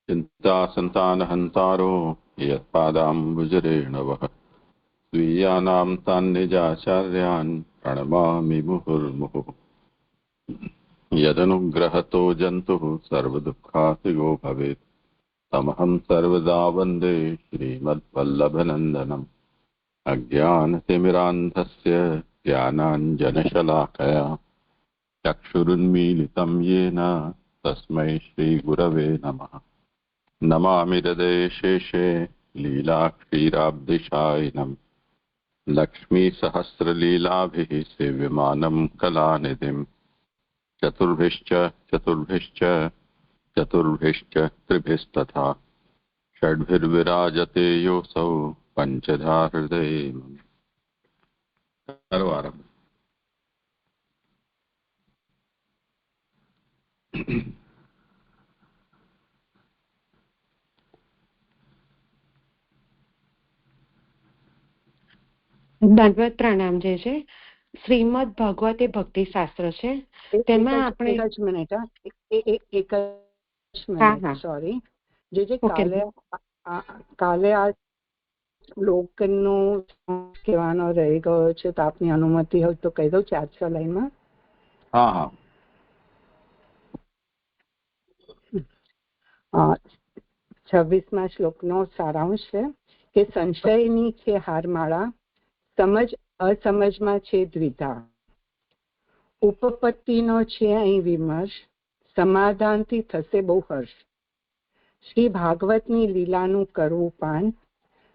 चिन्तासन्तानहन्तारो यत्पादाम्बुजरेणवः स्वीयानां तान्निजाचार्यान् प्रणमामि मुहुर्मुहुः। यदनुग्रहतो जन्तुः सर्वदुःखातिगो भवेत् तमहं सर्वदा वन्दे श्रीमद्वल्लभनन्दनम्। अज्ञानतिमिरान्धस्य ज्ञानाञ्जनशलाकया चक्षुरुन्मीलितं येन तस्मै श्रीगुरवे नमः। नमामि हृदयशेषे लीलाक्षीराब्धिशायिनं लक्ष्मीसहस्रलीलाभिः सेव्यमानं कलानिधिं चतुर्भिश्च त्रिभिस्तथा षड्भिर्विराजते योऽसौ पञ्चधा हृदये। सर्वारम्भ। દંડવત પ્રણામ જે છે શ્રીમદ ભગવત એ ભક્તિ શાસ્ત્ર છે તેમાં આપણે એક જ મિનિટ સોરી જે કાલે આ શ્લોકનો કહેવાનો રહી ગયો છે તો આપની અનુમતિ હોય તો કહી દઉં 400 લાઈનમાં. હા હા. 26મા શ્લોકનો સારાંશ છે કે સંશયની છે હારમાળા, સમજ અસમજમાં છે દ્વિધા, ઉપપત્તિનો છે અહીં વિમર્શ, સમાધાનથી થશે બહુ હર્ષ. શ્રી ભાગવતની લીલાનું કરવું પાન,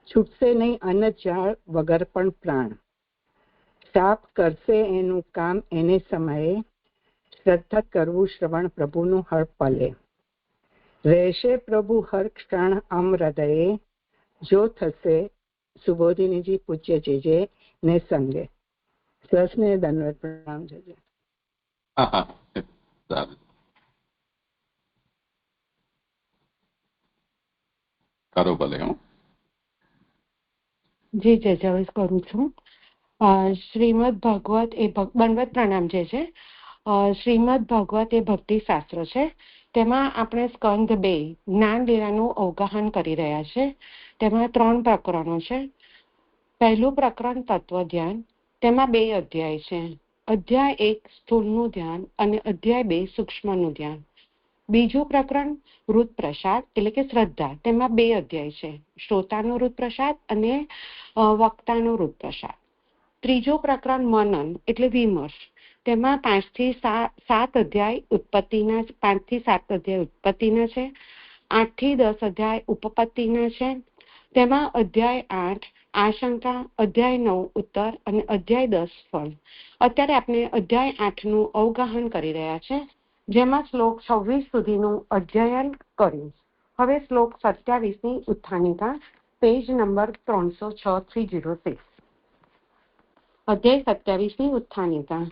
છૂટશે નહીં અનજાળ વગર પણ પ્રાણ. સાપ કરશે એનું કામ એને સમયે, શ્રદ્ધા કરવું શ્રવણ પ્રભુનું હર પલે. રહેશે પ્રભુ હર ક્ષણ અમ હૃદયે, જો થશે સુબોધિનીજી પૂજ્ય જેજે ને સંગે. સરસને દંડવત પ્રણામ જેજે. કરો ભલે. હું જી જય કરું છું. શ્રીમદ ભગવત એ દંડવત પ્રણામ જે છે શ્રીમદ ભગવત એ ભક્તિ શાસ્ત્ર છે. તેમાં આપણે સ્કંદ 2 જ્ઞાન લીલાનું અવગાહન કરી રહ્યા છે. તેમાં 3 પ્રકરણો છે. પહેલું પ્રકરણ તત્વ ધ્યાન, તેમાં 2 અધ્યાય છે. અધ્યાય 1 સ્થૂળનું ધ્યાન અને અધ્યાય 2 સૂક્ષ્મનું ધ્યાન. બીજું પ્રકરણ રુદ પ્રસાદ એટલે કે શ્રદ્ધા, તેમાં 2 અધ્યાય છે. શ્રોતાનો રુદ પ્રસાદ અને વક્તાનો રુદ પ્રસાદ. ત્રીજું પ્રકરણ મનન એટલે વિમર્શ, તેમાં 5 થી 7 અધ્યાય ઉત્પત્તિના છે. 8 થી 10 અધ્યાય ઉપપત્તિના છે. તેમાં અધ્યાય 8 આશંકા, અધ્યાય 9 ઉત્તર અને અધ્યાય 10 ફળ. અત્યારે આપણે અધ્યાય 8 નું અવગાહન કરી રહ્યા છે, જેમાં શ્લોક 26 સુધીનું અધ્યયન કર્યું. હવે શ્લોક 27ની ઉત્થાનિકા, પેજ નંબર 306 અધ્યાય 27ની ઉત્થાનિકા.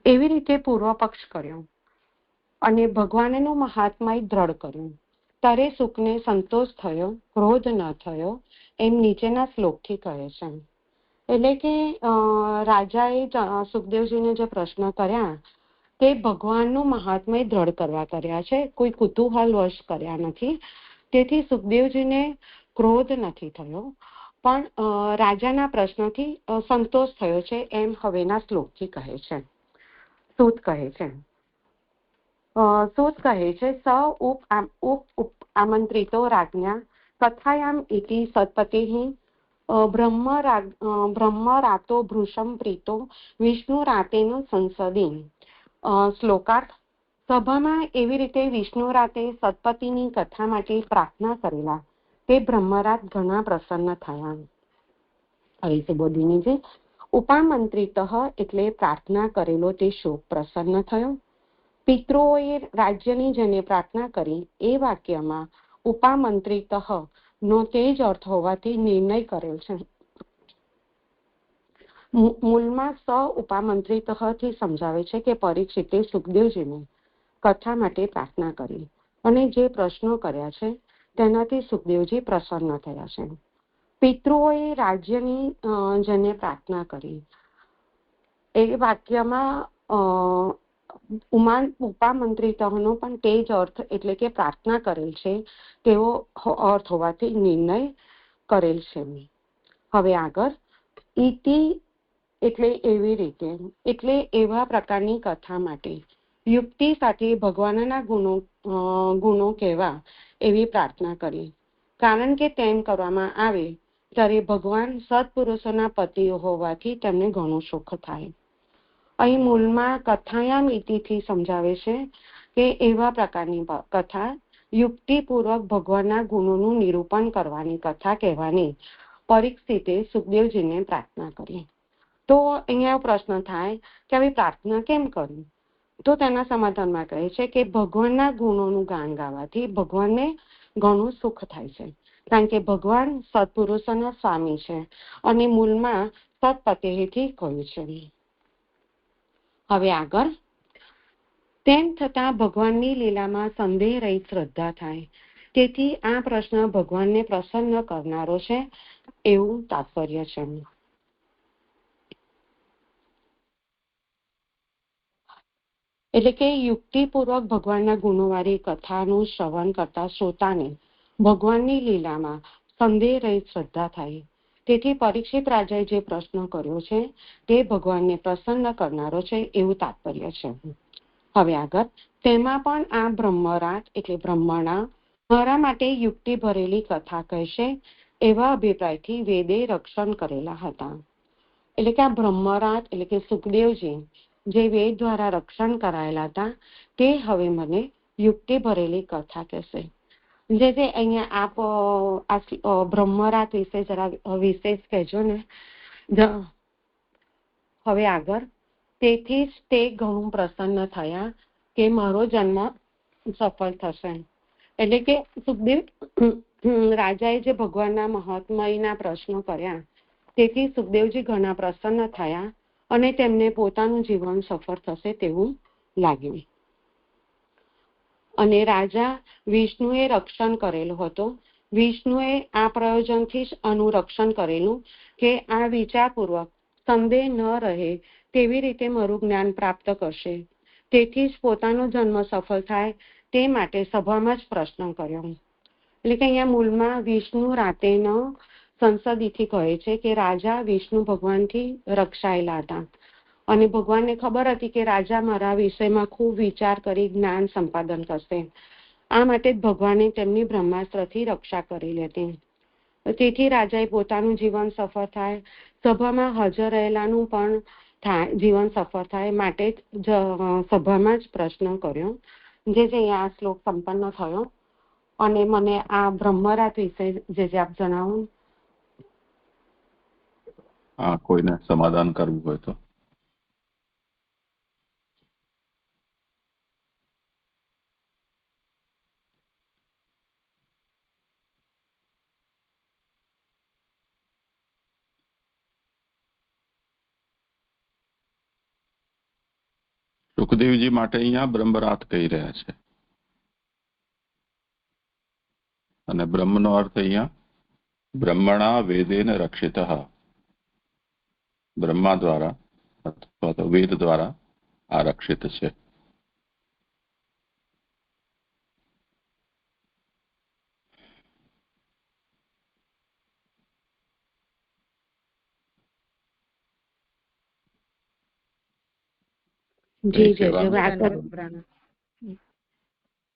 એવી રીતે પૂર્વ પક્ષ કર્યો અને ભગવાનનું મહાત્મય દ્રઢ કર્યું. તારે સુખને સંતોષ થયો, ક્રોધ ન થયો, એમ નીચેના શ્લોકથી કહે છે. એટલે કે રાજાએ સુખદેવજીને જે પ્રશ્ન કર્યા તે ભગવાનનું મહાત્મય દ્રઢ કરવા કર્યા છે, કોઈ કુતૂહલ વશ કર્યા નથી. તેથી સુખદેવજીને ક્રોધ નથી થયો, પણ રાજાના પ્રશ્નથી સંતોષ થયો છે, એમ હવેના શ્લોકથી કહે છે. સૂત કહે છે સ ઉપ આમંત્રિતો રાજ્ઞા કથાયામ ઇતિ સત્પતિઃ બ્રહ્મ રાતો ભૃશમ પ્રીતો વિષ્ણુ રાતેન સંસદી. શ્લોકાર્થ. સભામાં એવી રીતે વિષ્ણુ રાતે સત્પતિની કથા માટે પ્રાર્થના કરેલા તે બ્રહ્મરાત ઘણા પ્રસન્ન થયા. હવે સુબોધિનીજી, ઉપામંત્રિત એટલે પ્રાર્થના કરેલો તે શોક પ્રસન્ન થયો. પિતૃઓએ રાજ્યની જેને પ્રાર્થના કરી એ વાક્યમાં ઉપામંત્રિત નો તે જ અર્થ હોવાથી નિર્ણય કરેલ છે. મૂળમાં સ ઉપામંત્રિત થી સમજાવે છે કે પરીક્ષિતે સુખદેવજીને કથા માટે પ્રાર્થના કરી અને જે પ્રશ્નો કર્યા છે તેનાથી સુખદેવજી પ્રસન્ન થયા છે. પિતૃઓએ રાજ્યની જેને પ્રાર્થના કરી એ વાક્યમાં ઉપામંત્રિતઃનો પણ તે જ અર્થ એટલે કે પ્રાર્થના કરેલ છે તેવો અર્થ હોવાથી નિર્ણય કરેલ છે. હવે આગળ ઇતિ એટલે એવી રીતે એટલે એવા પ્રકારની કથા માટે યુક્તિ સાથે ભગવાનના ગુણો કહેવા એવી પ્રાર્થના કરી. કારણ કે તેમ કરવામાં આવે ત્યારે ભગવાન સત્પુરુષોના પતિઓ હોવાથી તેમને ઘણું સુખ થાય. અહીં મૂળમાં કથાયામ ઇતિથી સમજાવે છે કે એવા પ્રકારની કથા યુક્તિપૂર્વક ભગવાનના ગુણોનું નિરૂપણ કરવાની કથા કહેવાની પરીક્ષિતે સુખદેવજીને પ્રાર્થના કરી. તો અહીંયા પ્રશ્ન થાય કે આવી પ્રાર્થના કેમ કરવી? તો તેના સમાધાનમાં કહે છે કે ભગવાનના ગુણોનું ગાન ગાવાથી ભગવાનને ઘણું સુખ થાય છે. કારણ કે ભગવાન સત્પુરુષોના સ્વામી છે અને મૂળમાં સત્પતેથી કહ્યું છે. હવે આગળ તેમ છતાં ભગવાનની લીલામાં સંદેહ રહિત શ્રદ્ધા થાય. તેથી આ પ્રશ્ન ભગવાનને પ્રસન્ન કરનારો છે એવું તાત્પર્ય છે. એટલે કે યુક્તિપૂર્વક ભગવાનના ગુણોવાળી કથાનું શ્રવણ કરતા શ્રોતાને ભગવાનની લીલામાં સંદેહ રહિત શ્રદ્ધા થાય. તેથી પરીક્ષિત રાજાએ જે પ્રશ્ન કર્યો છે તે ભગવાનને પ્રસન્ન કરનારો છે એવું તાત્પર્ય છે. હવે આગળ તેમાં પણ આ બ્રહ્મરાટ એટલે બ્રહ્મણા મારા માટે યુક્તિ ભરેલી કથા કહેશે એવા અભિપ્રાયથી વેદે રક્ષણ કરેલા હતા. એટલે કે આ બ્રહ્મરાટ એટલે કે સુખદેવજી જે વેદ દ્વારા રક્ષણ કરાયેલા હતા તે હવે મને યુક્તિ ભરેલી કથા કહેશે. જે અહીંયા આપ આ બ્રહ્મરાટ વિશે જરા વિશેષ કહેજો ને. હવે આગળ તેથી જ તે ઘણું પ્રસન્ન થયા કે મારો જન્મ સફળ થશે. એટલે કે સુખદેવ રાજાએ જે ભગવાનના મહાત્મયના પ્રશ્નો કર્યા તેથી સુખદેવજી ઘણા પ્રસન્ન થયા અને તેમને પોતાનું જીવન સફળ થશે તેવું લાગ્યું. અને રાજા વિષ્ણુએ રક્ષણ કરેલું હતું. વિષ્ણુએ આ પ્રયોજનથી જ અનુરક્ષણ કરેલું કે આ વિચારપૂર્વક સંદેહ ન રહે તેવી રીતે મારું જ્ઞાન પ્રાપ્ત કરશે. તેથી જ પોતાનો જન્મ સફળ થાય તે માટે સભામાં જ પ્રશ્ન કર્યો. એટલે કે અહીંયા મૂળમાં વિષ્ણુ રાતેનો સંસદીથી કહે છે કે રાજા વિષ્ણુ ભગવાનથી રક્ષાયેલા હતા અને ભગવાનને ખબર હતી કે રાજા મારા વિષયમાં ખૂબ વિચાર કરી જ્ઞાન સંપાદન કરશે. આ માટે જ ભગવાને તેમની બ્રહ્માસ્ત્રથી રક્ષા કરેલી હતી. તેથી રાજાએ પોતાનું જીવન સફળ થાય, સભામાં હાજર રહેલાનું પણ જીવન સફળ થાય માટે જ સભામાં જ પ્રશ્ન કર્યો. જે અહીંયા આ શ્લોક સંપન્ન થયો અને મને આ બ્રહ્મરાટ વિશે જે આપ જણાવો. કોઈને સમાધાન કરવું હોય તો. સુખદેવજી માટે અહીંયા બ્રહ્મરાટ કહી રહ્યા છે અને બ્રહ્મનો અર્થ અહીંયા બ્રહ્મણા વેદેન રક્ષિત, બ્રહ્મા દ્વારા અથવા તો વેદ દ્વારા આરક્ષિત છે.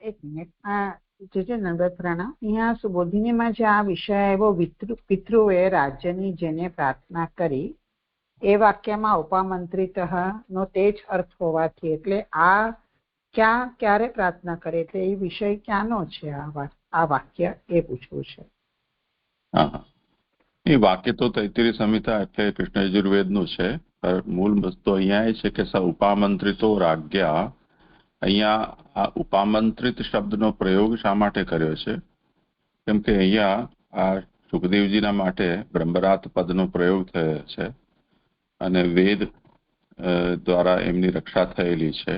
એક મિનિટ, આ જે નંદપ્રાણા અહીંયા સુબોધિનીમાં જે આ વિષય આવ્યો પિતૃએ રાજ્યની જેને પ્રાર્થના કરી એ વાક્યમાં ઉપામંત્રિત નો તે જ અર્થ હોવાથી એટલે આ ક્યારે પ્રાર્થના કરે એટલે એ વિષય ક્યાંનો છે આ વાક્ય એ પૂછવું છે. હા, એ વાક્ય તો તૈત્તિરીય સંહિતા એટલે કૃષ્ણ યજુર્વેદનું છે. મૂળ વસ્તુ અહીંયા એ છે કે સ ઉપામંત્રિતો રાજ્ઞા. અહીંયા આ ઉપામંત્રિત શબ્દનો પ્રયોગ શા માટે કર્યો છે? કેમ કે અહીંયા આ સુખદેવજીના માટે બ્રહ્મરાટ પદનો પ્રયોગ થયો છે અને વેદ દ્વારા એમની રક્ષા થયેલી છે.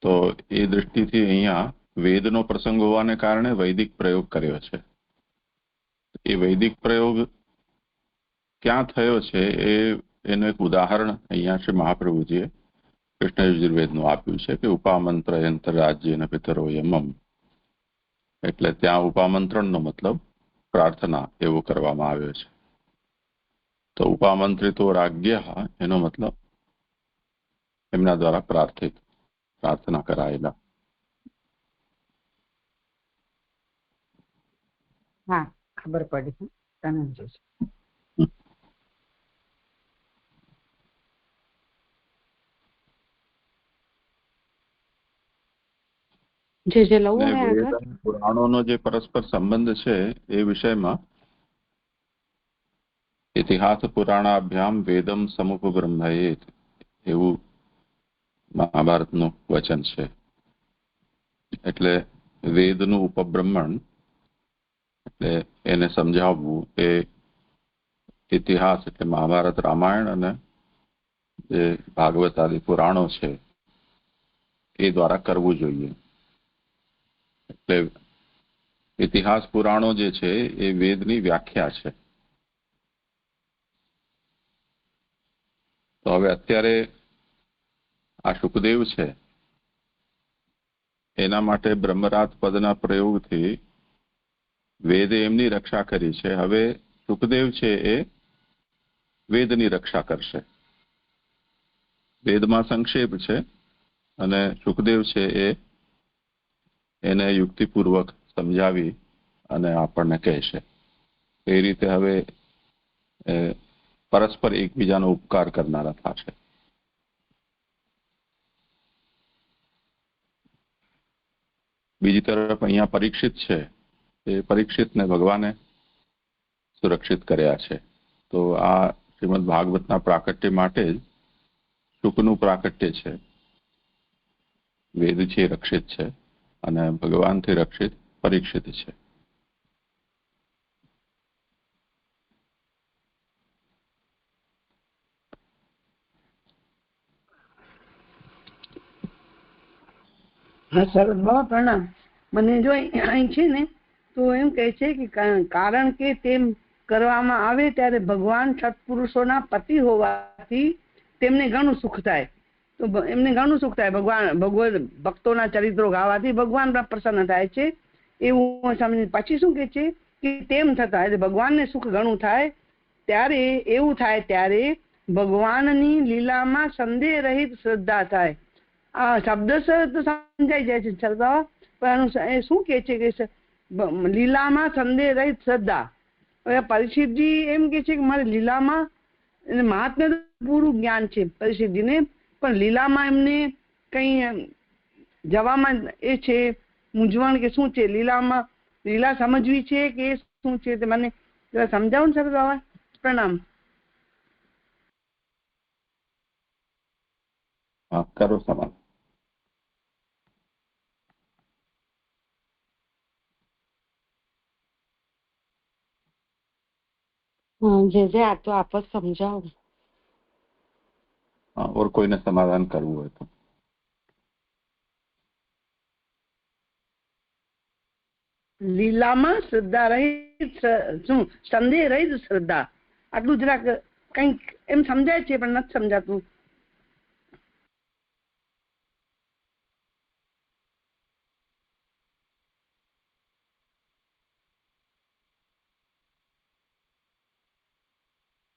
તો એ દૃષ્ટિથી અહીંયા વેદનો પ્રસંગ હોવાને કારણે વૈદિક પ્રયોગ કર્યો છે. એ વૈદિક પ્રયોગ ક્યાં થયો છે એનું એક ઉદાહરણ અહીંયા શ્રી મહાપ્રભુજીએ કૃષ્ણ યજુર્વેદનું આપ્યું છે કે ઉપામંત્ર યંત્ર રાજ્ય પિતરો યમમ, એટલે ત્યાં ઉપામંત્રણનો મતલબ પ્રાર્થના એવો કરવામાં આવ્યો છે. તો ઉપામંત્રિતો રાજ્ય એનો મતલબ એમના દ્વારા પ્રાર્થના કરાયેલા. હા, ખબર પડી. ધનંજય જે લવું હોય આગળ. પુરાણોનો જે પરસ્પર સંબંધ છે એ વિષયમાં ઇતિહાસ પુરાણાભ્યામ વેદમ સમુપબ્રહ્મયેત એવું મહાભારતનું વચન છે. એટલે વેદનું ઉપબ્રહ્મણ એટલે એને સમજાવવું એ ઇતિહાસ એટલે મહાભારત, રામાયણ અને જે ભાગવત આદિ પુરાણો છે એ દ્વારા કરવું જોઈએ. એટલે ઇતિહાસ પુરાણો જે છે એ વેદની વ્યાખ્યા છે. તો હવે અત્યારે આ શુકદેવ છે એના માટે બ્રહ્મરાત પદના પ્રયોગથી વેદે એમની રક્ષા કરી છે. હવે શુકદેવ છે એ વેદની રક્ષા કરશે. વેદમાં સંક્ષેપ છે અને શુકદેવ છે એને યુક્તિપૂર્વક સમજાવી અને આપણને કહેશે. એ રીતે હવે પરસ્પર એકબીજાનો ઉપકાર કરનારા થશે. બીજી તરફ અહીંયા પરીક્ષિત છે એ પરીક્ષિતને ભગવાને સુરક્ષિત કર્યા છે. તો આ શ્રીમદ ભાગવતના પ્રાકટ્ય માટે જ શુકનું પ્રાકટ્ય છે. વેદથી રક્ષિત છે અને ભગવાનથી રક્ષિત પરીક્ષિત છે. હા સર, બહુ પ્રણામ. મને જો અહીં છે ને તો એમ કહે છે કે કારણ કે તેમ કરવામાં આવે ત્યારે ભગવાન સત્પુરુષોના પતિ હોવાથી તેમને ઘણું સુખ થાય. તો એમને ઘણું સુખ થાય. ભગવાન ભક્તોના ચરિત્રો ગાવાથી ભગવાન પ્રસન્ન થાય છે એવું સમજ. પછી શું કે છે કે તેમ થતા એટલે ભગવાનને સુખ ઘણું થાય ત્યારે એવું થાય ત્યારે ભગવાનની લીલામાં સંદેહ રહિત શ્રદ્ધા થાય. આ શબ્દ તો સમજાઈ જાય છે છતાં પણ શું કે છે કે લીલામાં સંદેહ રહિત શ્રદ્ધા. હવે પરીક્ષિતજી એમ કે છે કે મારે લીલામાં મહાત્મ્ય પૂરું જ્ઞાન છે પરીક્ષિતજીને, પણ લીલામાં એમને કઈ જવામાં એ છે મૂંઝવણ કે શું છે? લીલા સમજવી છે કે શું છે તે મને સમજાવો ને સર બાબા. પ્રણામ. કરો સમાન. જે આ તો આપ જ સમજાવો. और કોઈને સમાધાન કરવું હોય તો. લીલામાં શ્રદ્ધા રહિત શું સંદેહ રહિત શ્રદ્ધા, આટલું જરાક કંઈક એમ સમજાય છે પણ નથી સમજાતું.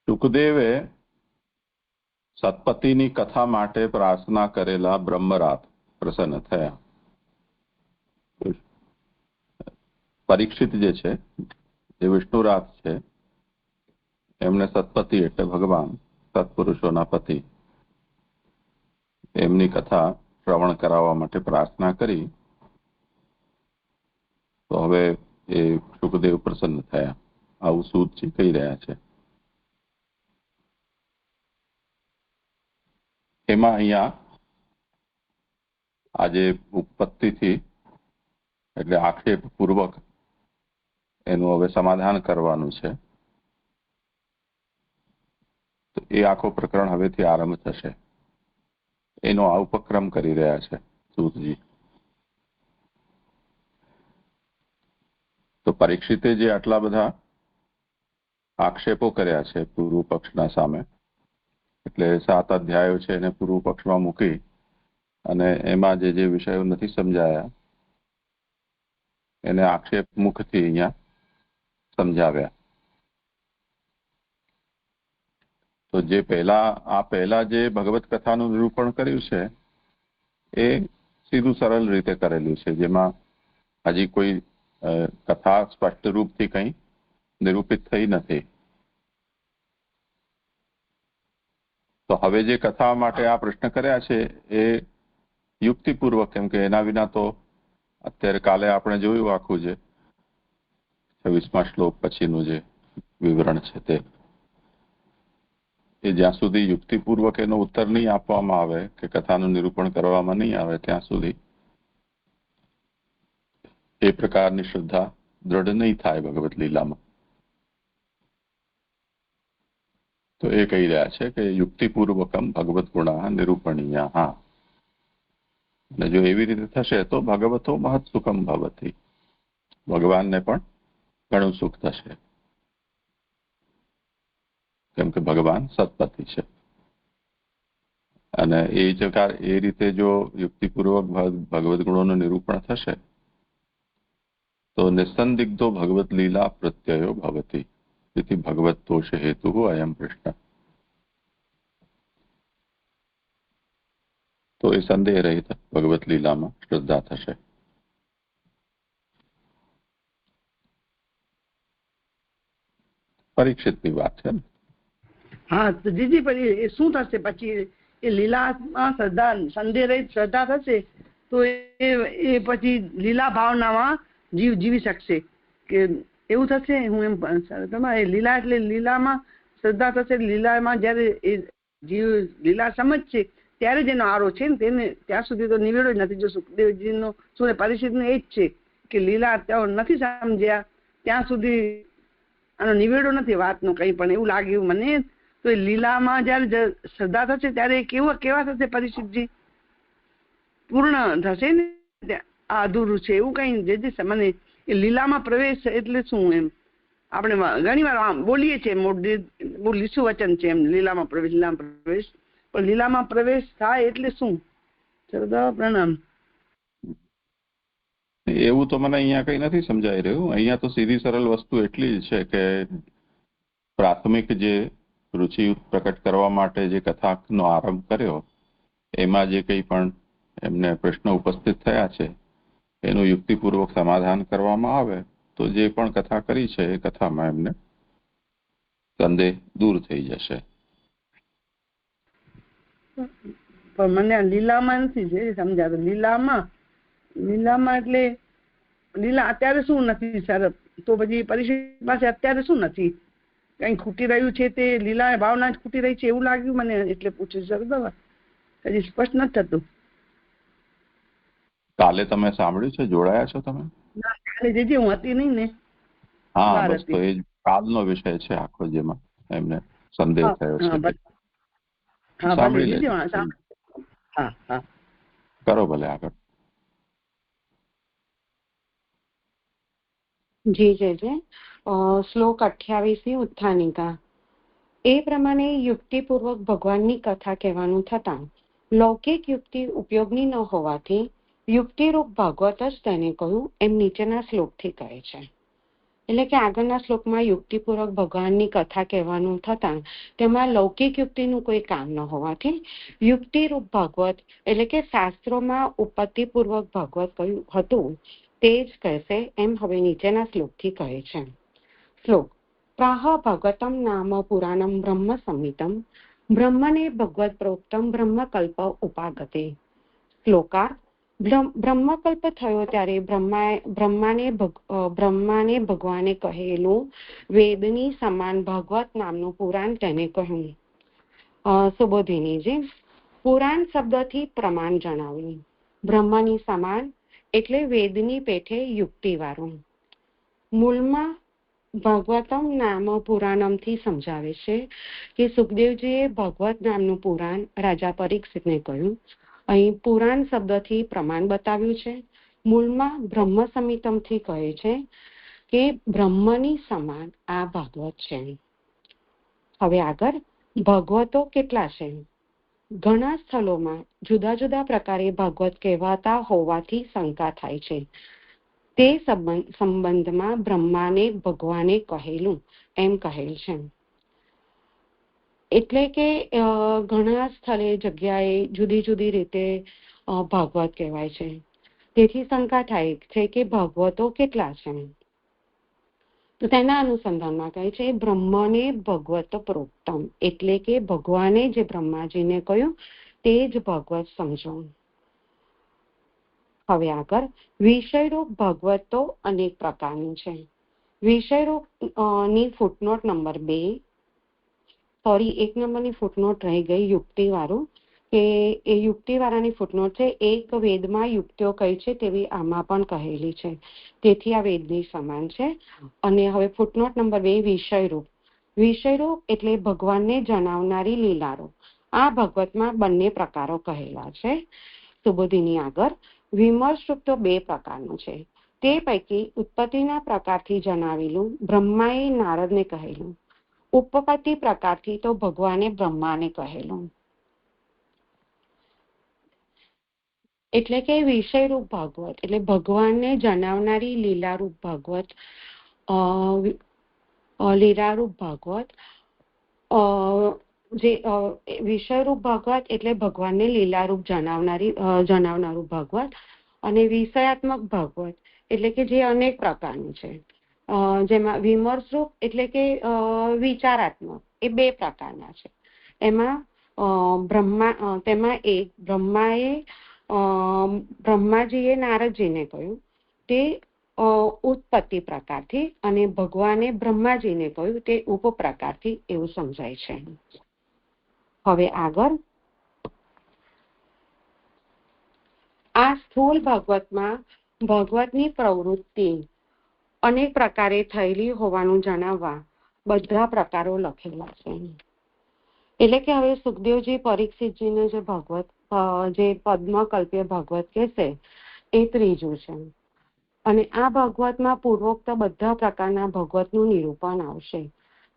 શુકદેવે સતપતિની કથા માટે પ્રાર્થના કરેલા બ્રહ્મરાત પ્રસન્ન થયા. પરીક્ષિત જે છે એ વિષ્ણુરાત છે, એમને સતપતિ એટલે ભગવાન સત્પુરુષોના પતિ એમની કથા શ્રવણ કરાવવા માટે પ્રાર્થના કરી. તો હવે એ શુકદેવ પ્રસન્ન થયા આવું સૂતજી કહી રહ્યા છે. એમાં અહીંયા આજે ઉત્પત્તિથી એટલે આક્ષેપ પૂર્વક એનું હવે સમાધાન કરવાનું છે. તો એ આખો પ્રકરણ હવેથી આરંભ થશે. એનો આ ઉપક્રમ કરી રહ્યા છે સૂતજી. તો પરીક્ષિતે જે આટલા બધા આક્ષેપો કર્યા છે પૂર્વ પક્ષના સામે, એટલે 7 અધ્યાયો છે એને પૂર્વ પક્ષમાં મૂકી અને એમાં જે વિષયો નથી સમજાયા એને આક્ષેપ મુખથી અહીંયા સમજાવ્યા. તો જે પહેલા જે ભગવત કથાનું નિરૂપણ કર્યું છે એ સીધું સરળ રીતે કરેલું છે, જેમાં હજી કોઈ કથા સ્પષ્ટ રૂપથી કંઈ નિરૂપિત થઈ નથી. તો હવે જે કથા માટે આ પ્રશ્ન કર્યા છે એ યુક્તિપૂર્વક, કેમ કે એના વિના તો અત્યારે કાલે આપણે જોયું આખું જે 26મા શ્લોક પછીનું જે વિવરણ છે તે એ જ્યાં સુધી યુક્તિપૂર્વક એનો ઉત્તર નહીં આપવામાં આવે કે કથાનું નિરૂપણ કરવામાં નહીં આવે ત્યાં સુધી એ પ્રકારની શ્રદ્ધા દ્રઢ નહીં થાય ભગવત લીલામાં. તો એ કહી રહ્યા છે કે યુક્તિપૂર્વકમ ભગવત ગુણા નિરૂપણીય. હા, અને જો એવી રીતે થશે તો ભગવતો મહત સુખમ ભવતી, ભગવાનને પણ ઘણું સુખ થશે, કેમ કે ભગવાન સત્પતિ છે. અને એ રીતે જો યુક્તિપૂર્વક ભગવત ગુણોનું નિરૂપણ થશે તો નિસંદિગ્ધો ભગવત લીલા પ્રત્યયો ભવતી इति भगवत दोष हेतु अयम प्रश्न. तो એ સંદેહ રહિત ભગવત લીલામાં શ્રદ્ધા થશે. પરીક્ષિતની વાત છે ને? હા, તો જીજી પછી એ શું થશે? પછી એ લીલામાં શ્રદ્ધા, સંદેહ રહિત શ્રદ્ધા થશે તો એ પછી લીલા ભાવનામાં જીવી શકશે કે એવું થશે? હું એમ તમારે લીલા એટલે લીલામાં શ્રદ્ધા થશે. લીલામાં જયારે એ જીવ લીલા સમજશે ત્યારે જ એનો આરો છે ને, તેને ત્યાં સુધી તો નિવેડો જ નથી. જો સુખદેવજીનો શું પરિસ્થિતિનું એ જ છે કે લીલા તેઓ નથી સમજ્યા ત્યાં સુધી આનો નિવેડો નથી વાતનો કંઈ પણ. એવું લાગ્યું મને. તો એ લીલામાં જયારે શ્રદ્ધા થશે ત્યારે કેવા થશે પરિસ્થિતિ? પૂર્ણ થશે ને, આ અધૂરું છે એવું કઈ જે મને એ લીલામાં પ્રવેશ એટલે શું? એમ આપણે ઘણી વાર બોલીએ છીએ, બહુ લીસું વચન છે એમ, લીલામાં પ્રવેશ. પણ લીલામાં પ્રવેશ થાય એટલે શું? પ્રણામ. એવું તો મને અહીંયા કઈ નથી સમજાઈ રહ્યું. અહીંયા તો સીધી સરળ વસ્તુ એટલી જ છે કે પ્રાથમિક જે રુચિ પ્રકટ કરવા માટે જે કથાનો આરંભ કર્યો એમાં જે કંઈ પણ એમને પ્રશ્ન ઉપસ્થિત થયા છે એનું યુક્તિપૂર્વક સમાધાન કરવામાં આવે તો જે પણ કથા કરી છે એ કથામાં એમને સંદેહ દૂર થઈ જશે. પણ મને લીલામાં નથી સમજાતું. લીલામાં એટલે લીલા અત્યારે શું નથી સર? તો પછી પરિસ્થિતિ પાસે અત્યારે શું નથી? કઈ ખૂટી રહ્યું છે તે લીલા ભાવના જ ખૂટી રહી છે એવું લાગ્યું મને, એટલે પૂછ્યું સર. હજી સ્પષ્ટ નથી થતું. કાલે તમે સાંભળ્યું છે? જોડાયા છો તમે? કાલે જે હું હતી નહીં ને. હા, બસ તો એ કાલનો વિષય છે આખો, જેમાં એમને સંદેહ થયો છે. સાંભળી લેજો. કરો ભલે આગળ. જી શ્લોક 28 ઉત્થાનિકા. એ પ્રમાણે યુક્તિપૂર્વક ભગવાનની કથા કહેવાનું થતાં લૌકિક યુક્તિ ઉપયોગની ન હોવાથી યુક્તિરૂપ ભાગવત જ તેને કહ્યું એમ નીચેના શ્લોકથી કહે છે. એટલે કે આગળના શ્લોકમાં યુક્તિપૂર્વક ભગવાનની કથા કહેવાનું થતાં તેમાં લૌકિક યુક્તિનું કોઈ કામ ન હોવાથી યુક્તિરૂપ ભાગવત એટલે કે શાસ્ત્રોમાં ઉપત્તિપૂર્વક ભાગવત કહ્યું હતું તે જ કહેશે એમ હવે નીચેના શ્લોકથી કહે છે. શ્લોક. પ્રાહ ભગવતમ નામ પુરાણમ બ્રહ્મ સંહિતમ બ્રહ્મને ભગવત પ્રોક્તમ બ્રહ્મકલ્પ ઉપાગતે. શ્લોકા. બ્રહ્મકલ્પ થયો ત્યારે બ્રહ્માને ભગવાને કહેલું વેદની સમાન ભગવત નામનું પુરાણ તેને કહ્યું. સુબોધિનીજી. પુરાણ શબ્દથી પ્રમાણ જણાવ્યું. બ્રહ્મની સમાન એટલે વેદની પેઠે યુક્તિવાળું. મૂળમાં ભાગવતમ નામ પુરાણમથી સમજાવે છે કે સુખદેવજીએ ભગવત નામનું પુરાણ રાજા પરીક્ષિતને કહ્યું. અહીં પુરાણ શબ્દથી પ્રમાણ બતાવ્યું છે. મૂળમાં બ્રહ્મ સંહિતમથી કહે છે કે બ્રહ્મની સમાન આ ભાગવત છે. હવે આગળ ભગવતો કેટલા છે? ઘણા સ્થળોમાં જુદા જુદા પ્રકારે ભાગવત કહેવાતા હોવાથી શંકા થાય છે. તે સંબંધમાં બ્રહ્માને ભગવાને કહેલું એમ કહેલ છે. એટલે કે ઘણા સ્થળે જગ્યાએ જુદી જુદી રીતે ભાગવત કહેવાય છે. તેથી શંકા થાય છે કે ભાગવતો કેટલા છે. તો તેના અનુસંધાનમાં કહે છે બ્રહ્મને ભગવત પ્રોક્તમ, એટલે કે ભગવાને જે બ્રહ્માજીને કહ્યું તે જ ભાગવત સમજો. હવે આગળ વિષયરૂપ ભાગવત તો અનેક પ્રકારનું છે. વિષયરૂપ ની ફૂટનોટ નંબર 2, સોરી 1 નંબરની ફૂટનોટ રહી ગઈ યુક્તિ વાળું, કે એ યુક્તિ વાળાની ફૂટનોટ છે. એક વેદમાં યુક્તિઓ કઈ છે તેવી આમાં પણ કહેલી છે, તેથી આ વેદની સમાન છે. અને હવે ફૂટનોટ નંબર 2 વિષયરૂપ. વિષયરૂપ એટલે ભગવાનને જણાવનારી લીલારૂપ. આ ભગવતમાં બંને પ્રકારો કહેલા છે. સુબોધિની આગળ વિમર્શરૂપ તો 2 પ્રકારનું છે. તે પૈકી ઉત્પત્તિના પ્રકારથી જણાવેલું બ્રહ્માએ નારદને કહેલું, ઉપપત્તિ પ્રકારથી તો ભગવાને બ્રહ્માને કહેલું. એટલે કે વિષયરૂપ ભાગવત એટલે ભગવાનને જણાવનારી લીલારૂપ ભાગવત. લીલારૂપ ભાગવત જે વિષયરૂપ ભાગવત એટલે ભગવાનને લીલારૂપ જણાવનારું ભાગવત. અને વિષયાત્મક ભાગવત એટલે કે જે અનેક પ્રકારનું છે. જેમાં વિમર્શરૂપ એટલે કે વિચારાત્મક, એ 2 પ્રકારના છે. એમાં તેમાં એક બ્રહ્માજીએ નારદજીને કહ્યું તે ઉત્પત્તિ પ્રકારથી, અને ભગવાને બ્રહ્માજીને કહ્યું તે ઉપપ્રકારથી એવું સમજાય છે. હવે આગળ આ સ્થૂળ ભાગવતમાં ભાગવતની પ્રવૃત્તિ અનેક પ્રકારે થયેલી હોવાનું જણાવવા બધા પ્રકારો લખેલા છે. એટલે કે હવે સુખદેવજી પરીક્ષિતજીને જે ભાગવત જે પદ્મકલ્પ્ય ભાગવત કહેશે એ ત્રીજું છે. અને આ ભાગવતમાં પૂર્વોક્ત બધા પ્રકારના ભગવતનું નિરૂપણ આવશે.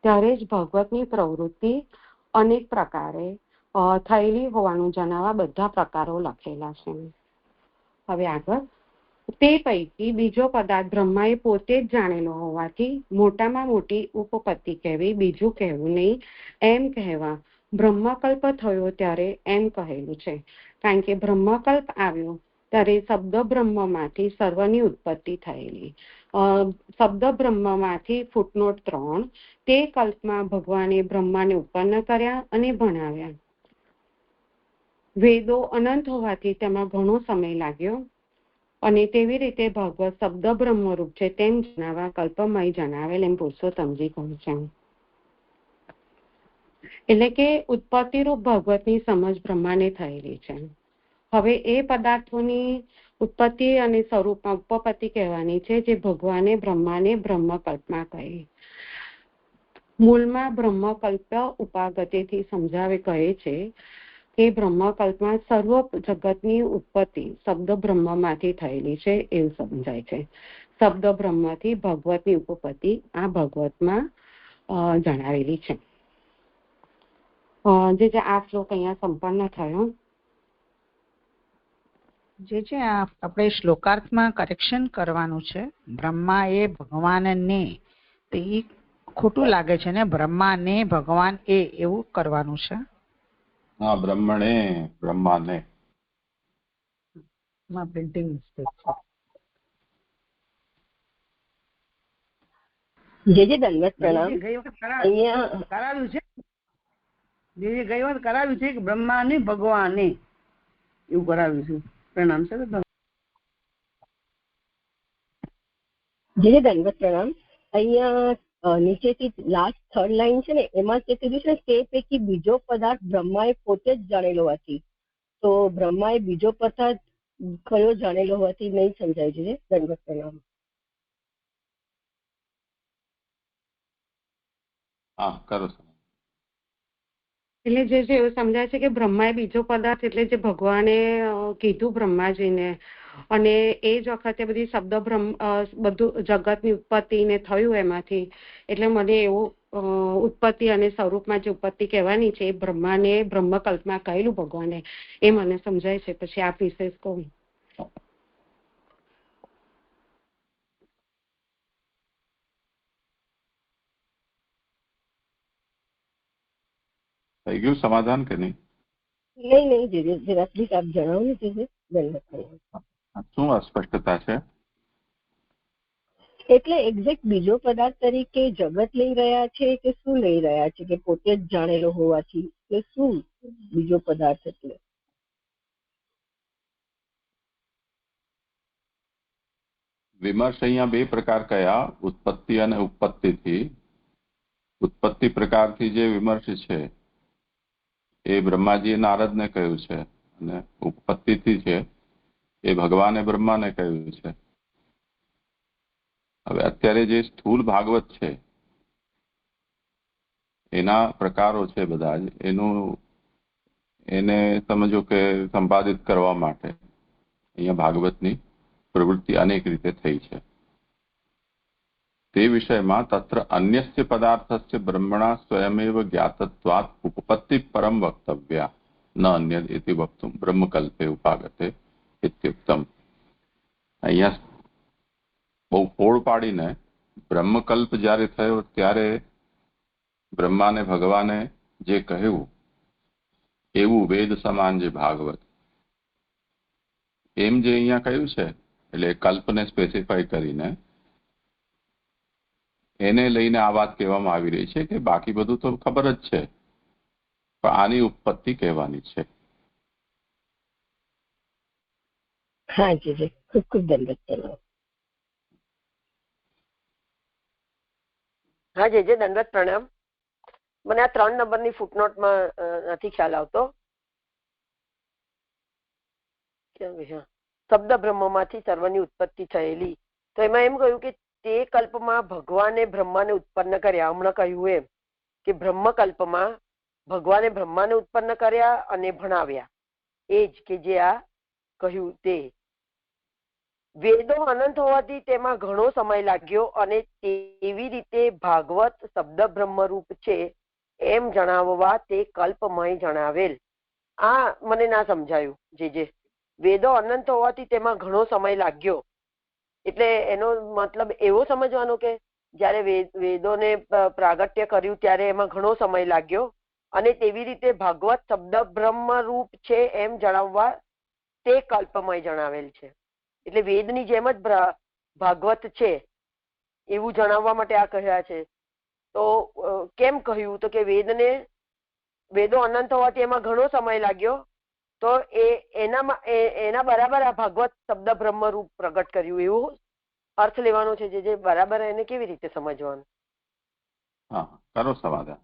ત્યારે જ ભાગવતની પ્રવૃત્તિ અનેક પ્રકારે થયેલી હોવાનું જણાવવા બધા પ્રકારો લખેલા છે. હવે આગળ તે પૈકી બીજો પદાર્થ બ્રહ્માએ પોતે જ જાણેલો હોવાથી મોટામાં મોટી ઉપપત્તિ કહેવી, બીજું કહેવું નહીં એમ કહેવા બ્રહ્મકલ્પ થયો ત્યારે એમ કહેલું છે. કારણ કે બ્રહ્મકલ્પ આવ્યો ત્યારે શબ્દ બ્રહ્મમાંથી સર્વની ઉત્પત્તિ થયેલી. શબ્દ બ્રહ્મમાંથી ફૂટનોટ 3, તે કલ્પમાં ભગવાને બ્રહ્માને ઉત્પન્ન કર્યા અને ભણાવ્યા. વેદો અનંત હોવાથી તેમાં ઘણો સમય લાગ્યો, અને તેવી રીતે ભાગવત શબ્દ બ્રહ્મરૂપ છે તેમ જણાવવા કલ્પમય જણાવેલ એમ પુરુષોત્તમજી કહે છે. એટલે કે ઉત્પત્તિરૂપ ભાગવતની સમજ બ્રહ્માને થયેલી છે. હવે એ પદાર્થોની ઉત્પત્તિ અને સ્વરૂપમાં ઉપપત્તિ કહેવાની છે જે ભગવાને બ્રહ્માને બ્રહ્મકલ્પમાં કહી. મૂળમાં બ્રહ્મકલ્પ ઉપાગતિથી સમજાવે કહે છે કે બ્રહ્મકલ્પમાં સર્વ જગતની ઉત્પત્તિ શબ્દ બ્રહ્મમાંથી થયેલી છે એવું સમજાય છે. શબ્દ બ્રહ્મથી ભગવતની ઉપપત્તિ આ ભગવતમાં જણાવેલી છે. જે આ શ્લોક અહીંયા સંપન્ન થયો. જે છે આપણે શ્લોકાર્થમાં કરેક્શન કરવાનું છે. બ્રહ્મા એ ભગવાનને, તો એ ખોટું લાગે છે ને, બ્રહ્માને ભગવાન એ એવું કરવાનું છે. હા, બ્રહ્માને પ્રિન્ટિંગ મિસ્ટેક છે. જે દંડવત પ્રણામ. ગઈ વખત કરાવ્યું છે, જે ગઈ વખત કરાવ્યું છે કે બ્રહ્માને ભગવાને એવું કરાવ્યું છે. પ્રણામ છે. જે દંડવત પ્રણામ. અહીંયા નીચેથી લાસ્ટ 3rd લાઈન છે ને, એમાં જે કીધું છે તે પૈકી બીજો પદાર્થ બ્રહ્માએ પોતે જ જાણેલો હોવાથી, તો બ્રહ્માએ બીજો પદાર્થ કયો જાણેલો હોવાથી નહીં સમજાય છે. દંડવત પ્રણામ. હા, કરો. એટલે જે છે એવું સમજાય છે કે બ્રહ્માએ બીજો પદાર્થ એટલે જે ભગવાને કીધું બ્રહ્માજીને, અને એ જ વખતે બધી શબ્દ બધું જગતની ઉત્પત્તિ ને થયું એમાંથી, એટલે મને એવું ઉત્પત્તિ અને સ્વરૂપમાં જે ઉત્પત્તિ કહેવાની છે એ બ્રહ્માને બ્રહ્મકલ્પમાં કહેલું ભગવાને, એ મને સમજાય છે. પછી આપ વિશેષ કહું. થઈ ગયું સમાધાન કે નહીં? નહીં, જરા પ્લીઝ આપ જણાવો ને જીજે. દંડવત પ્રણામ. શું અસ્પષ્ટતા છે? એટલે એક્ઝેક્ટ બીજો પદાર્થ તરીકે જગત લઈ રહ્યા છે કે શું લઈ રહ્યા છે, કે પોતે જ જાણેલો હોવાથી કે શું બીજો પદાર્થ? એટલે વિમર્શ અહીંયા બે પ્રકાર કયા, ઉત્પત્તિ અને ઉપપત્તિથી. ઉત્પત્તિ પ્રકારથી જે વિમર્શ છે એ બ્રહ્માજીએ નારદને કહ્યું છે, અને ઉપપત્તિથી છે એ ભગવાને બ્રહ્માને કહ્યું છે. હવે અત્યારે જે સ્થૂલ ભાગવત છે એના પ્રકારો છે બધા જ, એને સમજો કે સંપાદિત કરવા માટે અહીંયા ભાગવતની પ્રવૃત્તિ અનેક રીતે થઈ છે. તે વિષયમાં તત્ર અન્યસ્ય પદાર્થસ્ય બ્રહ્મણા સ્વયમેવ જ્ઞાતત્વાત ઉપપત્તિ પરમ વક્તવ્યા ન અન્યદ ઇતિ વક્તુમ બ્રહ્મકલ્પે ઉપાગતે ઇત્યુક્તમ. અહીંયા બહુ ફોડ પાડીને બ્રહ્મકલ્પ જ્યારે થયો ત્યારે બ્રહ્માને ભગવાને જે કહ્યું એવું વેદ સમાન જે ભાગવત, એમ જે અહીંયા કહ્યું છે, એટલે કલ્પને સ્પેસિફાઈ કરીને એને લઈને આ વાત કહેવામાં આવી રહી છે કે બાકી બધું તો ખબર જ છે, પણ આની ઉત્પત્તિ કહેવાની છે. હા જીજે, ખૂબ ખૂબ દંડવત પ્રણામ. હા જે દંડવત પ્રણામ. મને આ 3 નંબરની ફૂટનોટમાં નથી ખ્યાલ આવતો. શબ્દ બ્રહ્મમાંથી સર્વની ઉત્પત્તિ થયેલી, તો એમાં એમ કહ્યું કે તે કલ્પમાં ભગવાને બ્રહ્માને ઉત્પન્ન કર્યા. હમણાં કહ્યું એમ કે બ્રહ્મકલ્પમાં ભગવાને બ્રહ્માને ઉત્પન્ન કર્યા અને ભણાવ્યા. એ જ કે જે આ કહ્યું તે. વેદો અનંત હોવાથી તેમાં ઘણો સમય લાગ્યો અને તેવી રીતે ભાગવત શબ્દ બ્રહ્મરૂપ છે એમ જણાવવા તે કલ્પમય જણાવેલ. આ મને ના સમજાયું. જે વેદો અનંત હોવાથી તેમાં ઘણો સમય લાગ્યો, એટલે એનો મતલબ એવો સમજવાનો કે જયારે વેદોને પ્રાગટ્ય કર્યું ત્યારે એમાં ઘણો સમય લાગ્યો અને તેવી રીતે ભાગવત શબ્દ બ્રહ્મરૂપ છે એમ જણાવવા તે કલ્પમય જણાવેલ છે. એટલે વેદની જેમ જ ભાગવત છે એવું જણાવવા માટે આ કહ્યા છે. તો કેમ કહ્યું? તો કે વેદો અનંત હોવાથી એમાં ઘણો સમય લાગ્યો, તો એના બરાબર આ ભાગવત શબ્દ બ્રહ્મરૂપ પ્રગટ કર્યું, એવું અર્થ લેવાનો છે. જે બરાબર એને કેવી રીતે સમજવાનું? હા, કરો સમાધાન.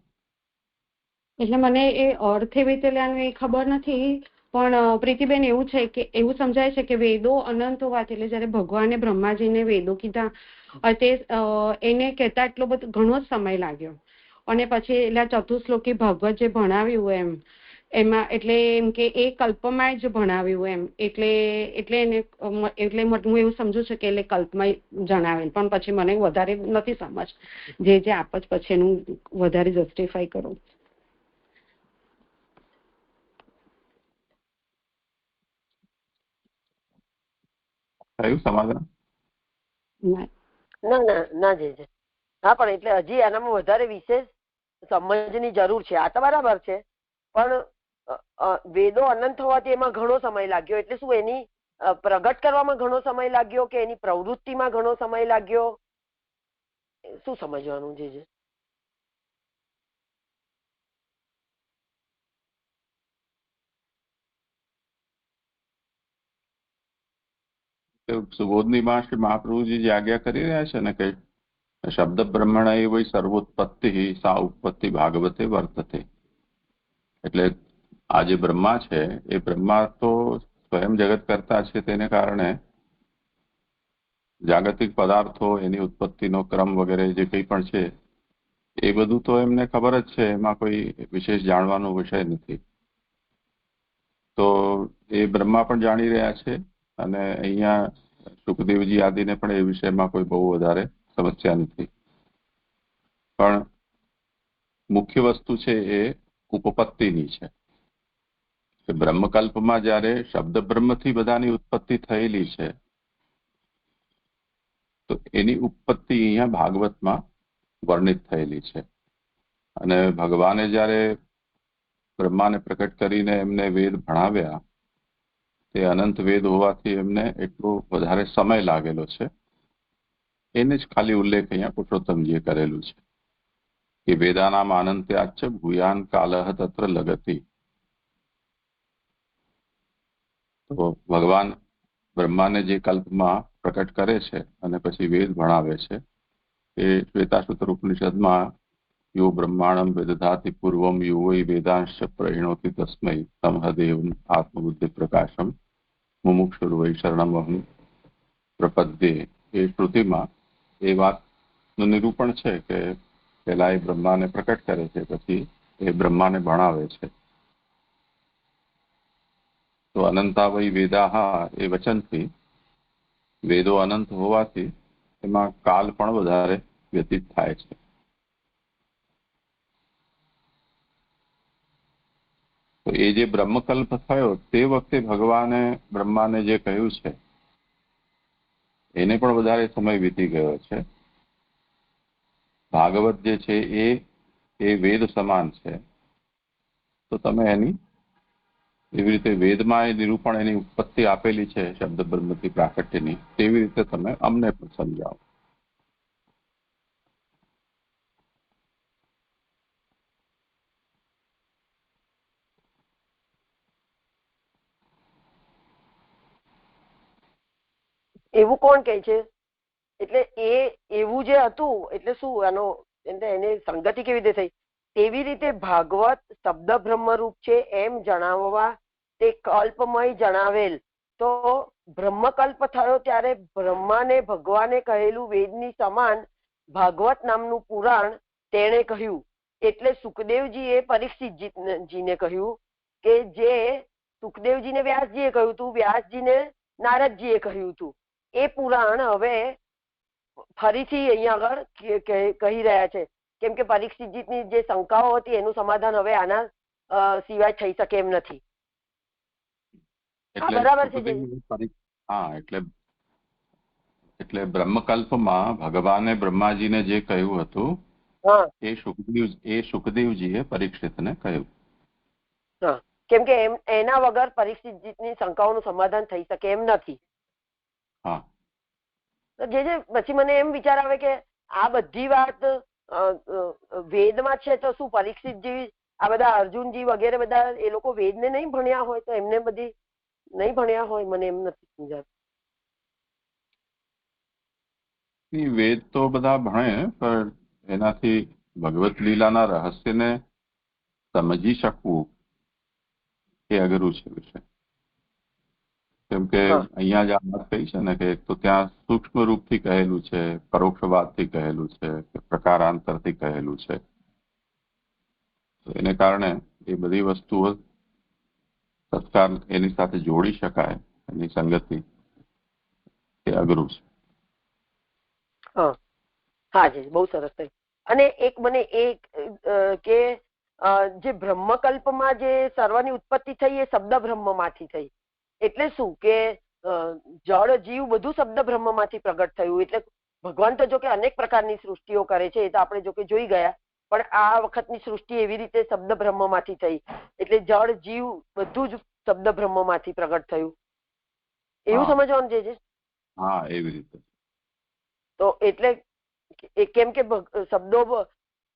એટલે મને એ અર્થ એવી રીતે લેવાનું એ ખબર નથી, પણ પ્રીતિબેન એવું છે કે એવું સમજાય છે કે વેદો અનંત હોવાથી, એટલે જયારે ભગવાને બ્રહ્માજીને વેદો કીધા તે એને કહેતા એટલો બધો ઘણો જ સમય લાગ્યો, અને પછી એટલે ચતુશ્લોકી ભાગવત જે ભણાવ્યું એમાં એટલે એમ કે એ કલ્પમાં જ ભણાવ્યું એમ, એટલે હું એવું સમજુ છું કે એટલે કલ્પમાં જણાવેલ, પણ પછી મને વધારે નથી સમજ. જે આપ જ પછી એનું વધારે જસ્ટિફાઈ કરું. થયું સમાધાન? ના જે હા, પણ એટલે હજી આનામાં વધારે વિશેષ સમજની જરૂર છે. આ તો બરાબર છે, પણ વેદો અનંત હોવાથી એમાં ઘણો સમય લાગ્યો, એટલે શું એની પ્રગટ કરવામાં ઘણો સમય લાગ્યો કે એની પ્રવૃત્તિમાં ઘણો સમય લાગ્યો? શું સમજવાનું છે? સુબોધનીમાં શ્રી મહાપ્રભુજી જે આજ્ઞા કરી રહ્યા છે ને કે શબ્દ બ્રહ્મણ એ વય સર્વોત્પત્તિ સા ઉત્પત્તિ ભાગવતે વર્તતે. એટલે આ જે બ્રહ્મા છે એ બ્રહ્મા તો સ્વયં જગત કરતા છે, તેને કારણે જાગતિક પદાર્થો, એની ઉત્પત્તિનો ક્રમ વગેરે જે કંઈ પણ છે એ બધું તો એમને ખબર જ છે, એમાં કોઈ વિશેષ જાણવાનો વિષય નથી. તો એ બ્રહ્મા પણ જાણી રહ્યા છે, અને અહીંયા સુખદેવજી આદિને પણ એ વિષયમાં કોઈ બહુ વધારે સમસ્યા નથી. પણ મુખ્ય વસ્તુ છે એ ઉપપત્તિની છે કે બ્રહ્મકલ્પમાં જ્યારે શબ્દ બ્રહ્મથી બધાની ઉત્પત્તિ થયેલી છે તો એની ઉત્પત્તિ અહીંયા ભાગવતમાં વર્ણિત થયેલી છે અને ભગવાને જ્યારે બ્રહ્માને પ્રકટ કરીને એમને વેદ ભણાવ્યા તે અનંત વેદ હોવાથી એમને એટલો વધારે સમય લાગેલો છે એને જ ખાલી ઉલ્લેખ અહીંયા પુરુષોત્તમજીએ કરેલું છે કે વેદાનામ અનંત્યાચ્ચ ભૂયાન કાલહ તત્ર લગતિ. તો ભગવાન બ્રહ્માને જે કલ્પમાં પ્રકટ કરે છે અને પછી વેદ ભણાવે છે એ શ્વેતાસૂત્ર ઉપનિષદમાં યો બ્રહ્માણમ વેદધાતિ પૂર્વમ યો વૈ વેદાંશ પ્રહિણોતિ તસ્મૈ તમહદેવ આત્મબુદ્ધિ પ્રકાશમ મુમુક્ષુર્વૈ શરણમહં પ્રપદ્યે એ શ્રુતિમાં એ વાતનું નિરૂપણ છે કે પહેલા એ બ્રહ્માને પ્રકટ કરે છે પછી એ બ્રહ્માને ભણાવે છે. તો અનંતા વૈ વેદાહા એ વચનથી વેદો અનંત હોવાથી એમાં કાલ પણ વધારે વ્યતીત થાય છે. તો એ જે બ્રહ્મકલ્પ થયો તે વખતે ભગવાને બ્રહ્માને જે કહ્યું છે એને પણ વધારે સમય વીતી ગયો છે. ભાગવત જે છે એ વેદ સમાન છે તો તમે એની એવી રીતે વેદમાં એ નિરૂપણ એની ઉત્પત્તિ આપેલી છે શબ્દ બ્રહ્મથી પ્રાકટ્યની તેવી રીતે તમે અમને પણ સમજાવો. એવું કોણ કહે છે? એટલે એ એવું જે હતું એટલે શું આનો એને સંગતિ કેવી રીતે થઈ? તેવી રીતે ભાગવત શબ્દ બ્રહ્મરૂપ છે એમ જણાવવા તે કલ્પમય જણાવેલ. તો બ્રહ્મકલ્પ થયો ત્યારે બ્રહ્માને ભગવાને કહેલું વેદની સમાન ભાગવત નામનું પુરાણ તેણે કહ્યું. એટલે સુખદેવજીએ પરીક્ષિતજીને કહ્યું કે જે સુખદેવજીને વ્યાસજીએ કહ્યું હતું, વ્યાસજીને નારદજીએ કહ્યું હતું, એ પુરાણ હવે ફરીથી અહીંયા આગળ કહી રહ્યા છે. કેમ કે પરીક્ષિતજીની જે શંકાઓ હતી એનું સમાધાન હવે આના સિવાય થઈ શકે એમ નથી. બરાબર છે. હા, એટલે બ્રહ્મકલ્પમાં ભગવાને બ્રહ્માજીને જે કહ્યું હતું એ સુખદેવજીએ પરીક્ષિતને કહ્યું. કેમ કે એના વગર પરીક્ષિતજીની શંકાઓનું સમાધાન થઈ શકે એમ નથી. હા, જે પછી મને એમ વિચાર આવે કે આ બધી વાત વેદમાં છે તો શું પરીક્ષિતજી આ બધા અર્જુનજી વગેરે બધા એ લોકો વેદને નહીં ભણ્યા હોય તો એમને બધી નહીં ભણ્યા હોય? મને એમ નથી સમજાતું. વેદ તો બધા ભણે પણ એનાથી ભગવત લીલાના રહસ્યને સમજી શકવું એ અઘરું છે વિષય. કેમ કે અહીંયા જ આ વાત કહી છે ને કે એક તો ત્યાં સૂક્ષ્મ રૂપથી કહેલું છે, પરોક્ષવાદથી કહેલું છે, પ્રકારાંતરથી કહેલું છે. એને કારણે એ બધી વસ્તુઓ તત્કાલ એની સાથે જોડી શકાય એની સંગતિ એ અઘરું છે. હા જી, બહુ સરસ થયું. અને એક મને એક કે જે બ્રહ્મકલ્પમાં જે સર્વની ઉત્પત્તિ થઈ એ શબ્દ બ્રહ્મમાંથી થઈ. એટલે શું કે જળ જીવ બધું શબ્દ બ્રહ્મમાંથી પ્રગટ થયું. એટલે ભગવાન તો જો કે અનેક પ્રકારની સૃષ્ટિઓ કરે છે એ તો આપણે જો કે જોઈ ગયા, પણ આ વખતની સૃષ્ટિ એવી રીતે શબ્દ બ્રહ્મમાંથી થઈ. એટલે જળ જીવ બધું જ શબ્દ બ્રહ્મમાંથી પ્રગટ થયું એવું સમજવાનું છે. હા, એવી રીતે. તો એટલે કેમ કે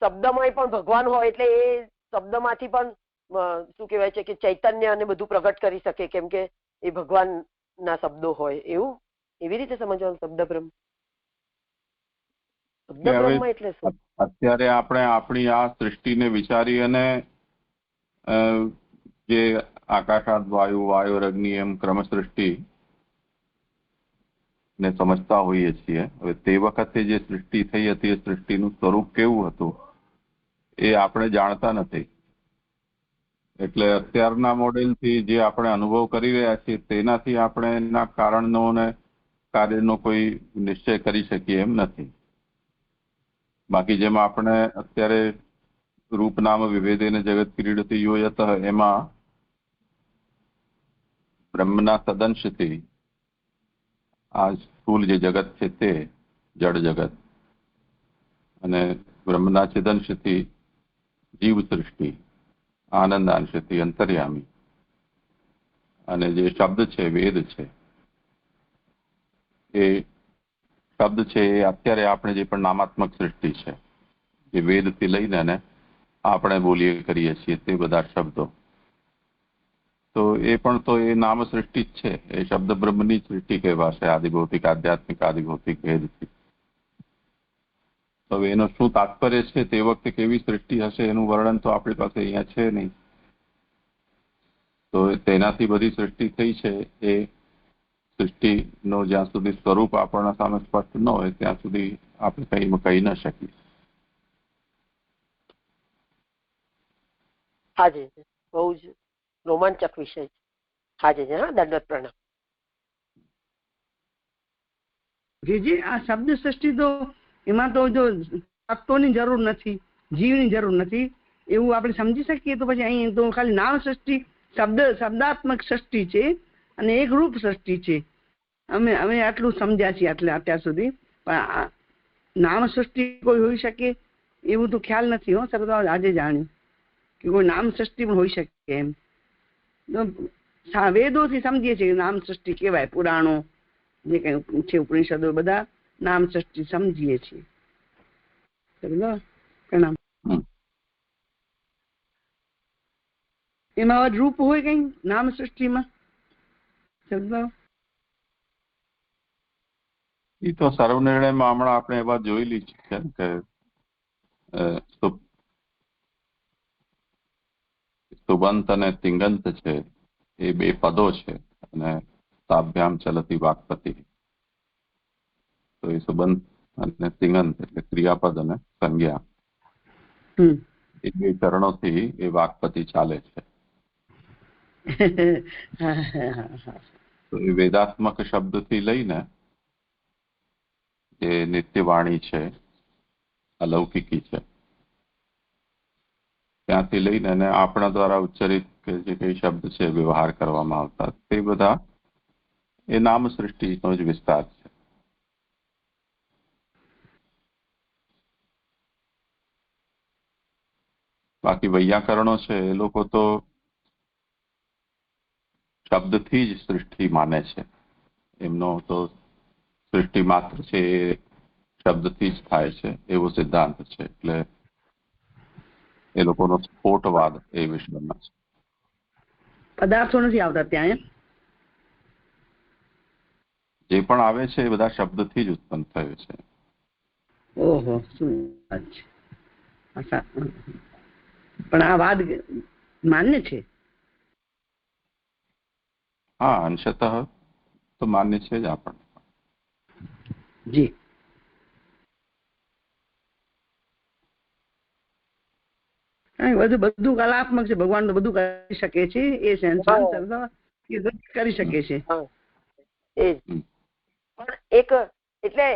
શબ્દમય પણ ભગવાન હોય એટલે એ શબ્દમાંથી પણ શું કહેવાય છે કે ચૈતન્ય અને બધું પ્રગટ કરી શકે કેમ કે એ ભગવાન ના શબ્દો હોય એવું એવી રીતે સમજવાનું શબ્દ બ્રહ્મ. શબ્દ બ્રહ્મ એટલે શું? અત્યારે આપણે આપણી આ સૃષ્ટિને વિચારી અને જે આકાશાત વાયુ વાયુ અગ્નિ એમ ક્રમ સૃષ્ટિ ને સમજતા હોઈએ છીએ. હવે તે વખતે જે સૃષ્ટિ થઈ હતી એ સૃષ્ટિનું સ્વરૂપ કેવું હતું એ આપણે જાણતા નથી. એટલે અત્યારના મોડેલથી જે આપણે અનુભવ કરી રહ્યા છીએ તેનાથી આપણે એના કારણનો અને કાર્યનો કોઈ નિશ્ચય કરી શકીએ એમ નથી. બાકી જેમ આપણે અત્યારે રૂપનામ વિભેદેન જગત ક્રીડતિ યો યતઃ એમાં બ્રહ્મના તદંશથી આ સ્થૂલ જે જગત છે તે જડ જગત અને બ્રહ્મના ચિદંશથી જીવ સૃષ્ટિ આનંદાંશથી અંતર્યામી અને જે શબ્દ છે વેદ છે એ શબ્દ છે એ અત્યારે આપણે જે પણ નામાત્મક સૃષ્ટિ છે જે વેદથી લઈને અને આપણે બોલીએ કરીએ છીએ તે બધા શબ્દો તો એ પણ તો એ નામ સૃષ્ટિ જ છે. એ શબ્દ બ્રહ્મની સૃષ્ટિ કહેવાશે આદિભૌતિક આધ્યાત્મિક આદિભૌતિક ભેદથી. હવે એનો શું તાત્પર્ય છે તે વખતે કેવી સૃષ્ટિ હશે એનું વર્ણન તો આપણી પાસે અહીંયા છે નહીં. તો તેનાથી બધી સૃષ્ટિ થઈ છે એ સૃષ્ટિનો જ્યાં સુધી સ્વરૂપ આપણા સામે સ્પષ્ટ ન હોય ત્યાં સુધી આપણે કહી ન શકીએ. હાજી, બહુ જ રોમાંચક વિષય છે. હાજી, હા, દંડવત પ્રણામ. જે આ શબ્દ સૃષ્ટિ તો એમાં તો જો તત્વોની જરૂર નથી, જીવની જરૂર નથી એવું આપણે સમજી શકીએ. તો પછી અહીં તો ખાલી નામ સૃષ્ટિ શબ્દાત્મક સૃષ્ટિ છે અને એક રૂપ સૃષ્ટિ છે. અમે આટલું સમજ્યા છીએ અત્યાર સુધી. પણ નામ સૃષ્ટિ કોઈ હોઈ શકે એવું તો ખ્યાલ નથી. સરદાર આજે જાણ્યું કે કોઈ નામ સૃષ્ટિ પણ હોઈ શકે એમ. વેદોથી સમજીએ છીએ નામ સૃષ્ટિ કહેવાય. પુરાણો જે કઈ છે ઉપનિષદો બધા નામ સૃષ્ટિ સમજીએ છીએ. પ્રણામ. એમાં રૂપ હોય કઈ નામ સૃષ્ટિમાં? એ તો સર્વનિર્ણયમાં હમણાં આપણે એ વાત જોયેલી છે કે સુબંત અને તિંગંત છે એ બે પદો છે અને તાભ્યામ ચલતી વાક્પતિ. તો એ સુબંત અને તિંગંત એટલે ક્રિયાપદ અને સંજ્ઞા એ બે ચરણોથી એ વાક્પતિ ચાલે છે. તો એ વેદાત્મક શબ્દથી લઈને જે નિત્યવાણી છે અલૌકિકી છે ત્યાંથી લઈને અને આપણા દ્વારા ઉચ્ચરિત જે કઈ શબ્દ છે વ્યવહાર કરવામાં આવતા તે બધા એ નામ સૃષ્ટિનો જ વિસ્તાર છે. બાકી વૈયાકરણો છે એ લોકો તો શબ્દથી જ સૃષ્ટિ માને છે. એમનો તો સૃષ્ટિ માત્ર છે એ શબ્દથી જ થાય છે એવો સિદ્ધાંત છે. એટલે એ લોકોનો સ્ફોટવાદ એ વિશ્વમાં છે. પદાર્થો નથી આવતા ત્યાં? જે પણ આવે છે એ બધા શબ્દથી જ ઉત્પન્ન થયું છે. ઓહો, શું વાત છે. પણ આ વાદ માન્ય છે? હા, અંશતઃ તો માન્ય છે જ આપણને. જી. બધું કલાત્મક છે. ભગવાન તો બધું કરી શકે છે. એ સેન્સમાં કરી શકે છે. પણ એક એટલે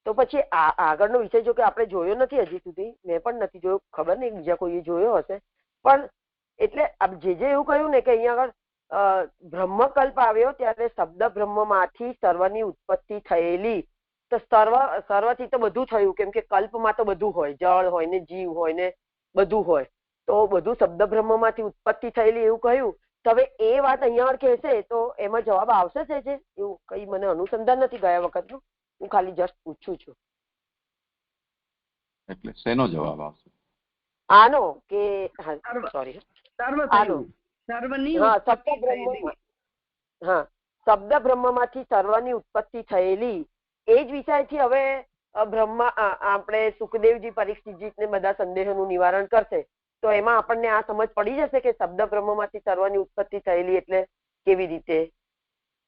તો પછી આગળનો વિષય જો કે આપણે જોયો નથી હજી સુધી, મેં પણ નથી જોયો, ખબર નહીં બીજા કોઈએ જોયો હશે. પણ એટલે જે એવું કહ્યું ને કે અહીંયા આગળ બ્રહ્મકલ્પ આવ્યો ત્યારે શબ્દ બ્રહ્મમાંથી સર્વની ઉત્પત્તિ થયેલી. તો સર્વથી તો બધું થયું, કેમ કે કલ્પમાં તો બધું હોય, જળ હોય ને જીવ હોય ને બધું હોય. તો બધું શબ્દ બ્રહ્મમાંથી ઉત્પત્તિ થયેલી એવું કહ્યું. તો હવે એ વાત અહીંયા કહેશે તો એમાં જવાબ આવશે છે એવું કઈ મને અનુસંધાન નથી ગયા વખતનું. હું ખાલી જસ્ટ પૂછું છું. એટલે શેનો જવાબ આવશે? આનો કે સોરી શબ્દ બ્રહ્મમાંથી સર્વની ઉત્પત્તિ થયેલી એ જ વિષયથી હવે બ્રહ્મા આપણે સુખદેવજી પરીક્ષિતજી ને બધા સંદેહોનું નિવારણ કરશે. તો એમાં આપણને આ સમજ પડી જશે કે શબ્દ બ્રહ્મમાંથી સર્વની ઉત્પત્તિ થયેલી એટલે કેવી રીતે,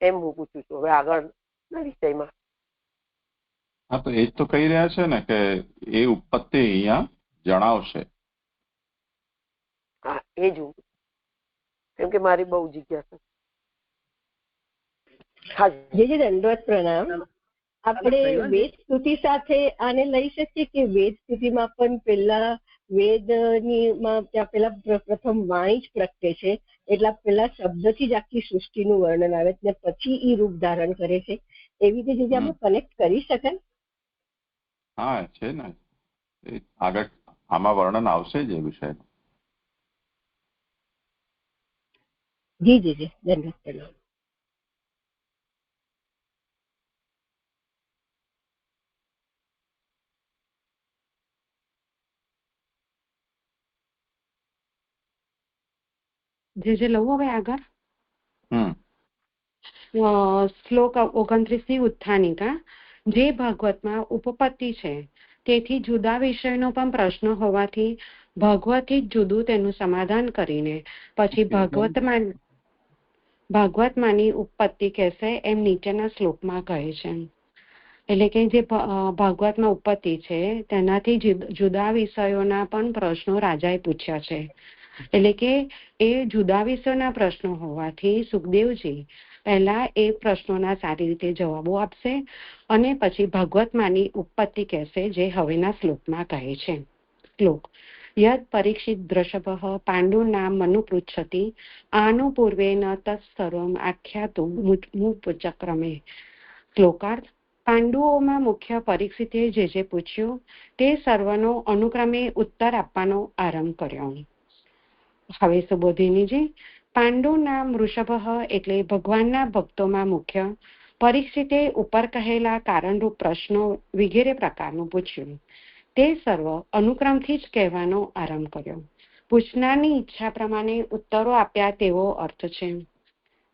એમ હું પૂછું છું હવે આગળના વિષયમાં. હા, તો એ જ તો કહી રહ્યા છે ને કે એ ઉત્પત્તિ અહીંયા જણાવશે. હા, એ જ હું, કેમ કે મારી બહુ જિજ્ઞાસા. જે દંડવત પ્રણામ. આપણે વેદ સ્તુતિ સાથે આને લઈ શકીએ કે વેદ સ્તુતિમાં પણ પેલા વેદની માં ત્યાં પેલા પ્રથમ વાણી જ પ્રગટે છે, એટલા પેલા શબ્દથી જ આખી સૃષ્ટિનું વર્ણન આવે ને પછી એ રૂપ ધારણ કરે છે. એવી રીતે આપણે કનેક્ટ કરી શકાય. હા છે ને, આગળ આમાં વર્ણન આવશે જ એ વિષય. જી જી જી ધન્યવાદ. જે લઉં હવે આગળ. શ્લોક 29 ઉત્થાનિકા. જે ભાગવતમાં ઉપપત્તિ છે તેથી જુદા વિષયનો પણ પ્રશ્ન હોવાથી ભાગવતથી જ જુદું તેનું સમાધાન કરીને પછી ભાગવતમાંની ઉપપત્તિ કહેશે એમ નીચેના શ્લોકમાં કહે છે. એટલે કે જે ભાગવતમાં ઉપપત્તિ છે તેનાથી જુદા વિષયોના પણ પ્રશ્નો રાજાએ પૂછ્યા છે. એટલે કે એ જુદા વિષયોના પ્રશ્નો હોવાથી સુખદેવજી પહેલા એ પ્રશ્નોના સારી રીતે જવાબો આપશે અને પછી ભાગવતમાંની ઉપપત્તિ કહેશે જે હવેના શ્લોકમાં કહે છે. શ્લોક યદ પરીક્ષિત દ્રષભ પાંડુ નામ મનુ પૃચ્છતિ આનુપૂર્વેન તત્સર્વમ આખ્યાતું મુપચક્રમે. શ્લોકાર્થ પાંડુઓમાં મુખ્ય પરીક્ષિતે જે પૂછ્યું તે સર્વનો અનુક્રમે ઉત્તર આપવાનો આરંભ કર્યો. હવે સુબોધિનીજી, પાંડુ નામ વૃષભ એટલે ભગવાનના ભક્તોમાં મુખ્ય પરીક્ષિતે ઉપર કહેલા કારણરૂપ પ્રશ્નો વગેરે પ્રકારનું પૂછ્યું. તે સર્વ અનુક્રમથી જ કહેવાનો આરંભ કર્યો. પૂછનારની ઈચ્છા પ્રમાણે ઉત્તરો આપ્યા તેવો અર્થ છે.